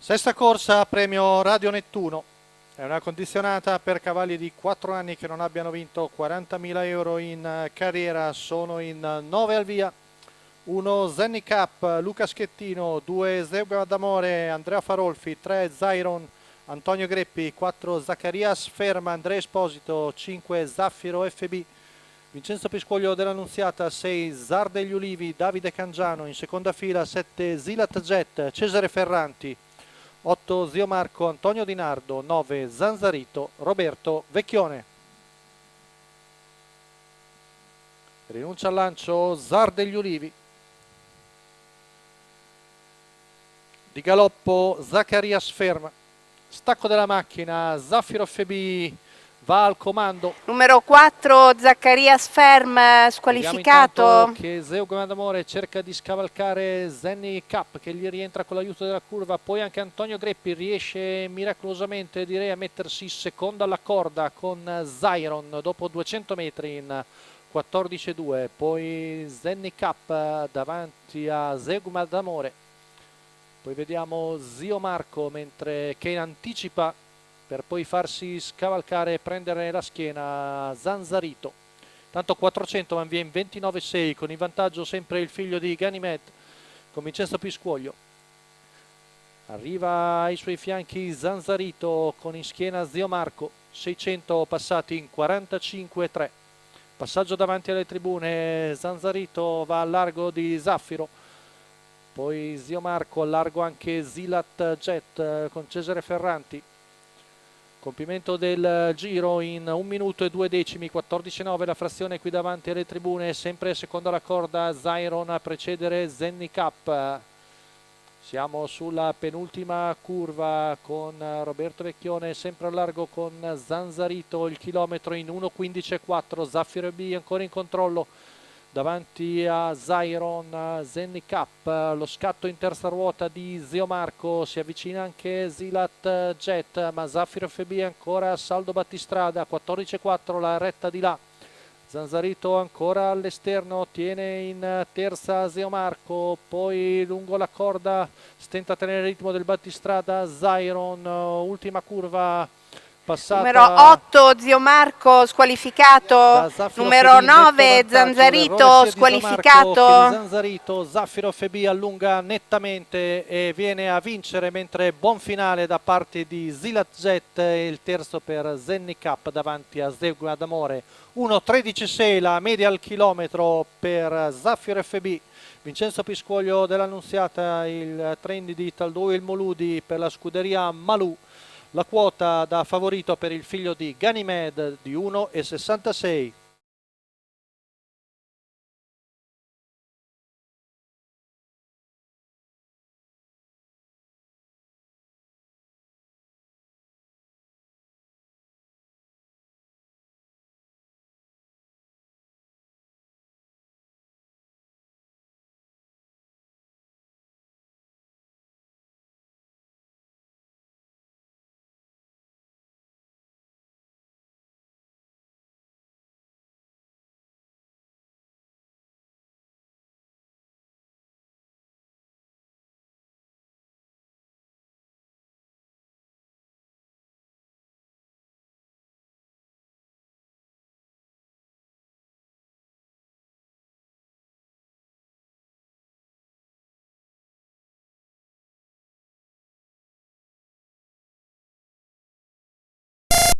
Sesta corsa, premio Radio Nettuno. È una condizionata per cavalli di 4 anni che non abbiano vinto 40.000 euro in carriera. Sono in 9 al via. 1 Zenny Cup, Luca Schettino, 2 Zeugma d'Amore, Andrea Farolfi, 3 Zyron, Antonio Greppi, 4 Zaccarias Ferma, Andrea Esposito, 5 Zaffiro FB, Vincenzo Piscoglio dell'Annunziata, 6 Zar degli Ulivi, Davide Cangiano, in seconda fila 7 Zilat Jet, Cesare Ferranti, 8 Zio Marco, Antonio Di Nardo, 9 Zanzarito, Roberto Vecchione. Rinuncia al lancio Zar degli Ulivi. Di galoppo Zaccarias Ferma. Stacco della macchina, Zaffiro FB va al comando. Numero 4 Zaccarias Ferm, squalificato. Vediamo che Zeugma d'Amore cerca di scavalcare Zenny Cup che gli rientra con l'aiuto della curva, poi anche Antonio Greppi riesce miracolosamente, direi, a mettersi seconda alla corda con Zyron dopo 200 metri in 14,2, poi Zenny Cup davanti a Zeugma d'Amore. Poi vediamo Zio Marco che anticipa per poi farsi scavalcare e prendere la schiena Zanzarito. Tanto 400 ma via in 29,6 con in vantaggio sempre il figlio di Ganymede con Vincenzo Piscoglio. Arriva ai suoi fianchi Zanzarito con in schiena Zio Marco, 600 passati in 45,3. Passaggio davanti alle tribune, Zanzarito va al largo di Zaffiro. Poi Zio Marco, al largo anche Zilat Jet con Cesare Ferranti. Compimento del giro in 1 minuto e 2 decimi, 14,9 la frazione qui davanti alle tribune, sempre secondo la corda Zyron a precedere Zenny Cup. Siamo sulla penultima curva con Roberto Vecchione, sempre al largo con Zanzarito, il chilometro in 1,15,4, Zaffiro B ancora in controllo. Davanti a Zyron, Zenny Cup, lo scatto in terza ruota di Zio Marco, si avvicina anche Zilat Jet, ma Zaffiro FB ancora a saldo battistrada, 14,4 la retta di là. Zanzarito ancora all'esterno, tiene in terza Zio Marco, poi lungo la corda stenta a tenere il ritmo del battistrada Zyron, ultima curva passata. Numero 8 Zio Marco squalificato. Numero 9 Zanzarito squalificato. Zanzarito, Zaffiro FB allunga nettamente e viene a vincere, mentre buon finale da parte di Zilat Jet, il terzo per Zenny Cup davanti a Zeugma d'Amore. 1,13,6 la media al chilometro per Zaffiro FB. Vincenzo Piscoglio dell'Annunziata, il trendy di Taldou il Moludi per la scuderia Malù. La quota da favorito per il figlio di Ganymede di 1,66.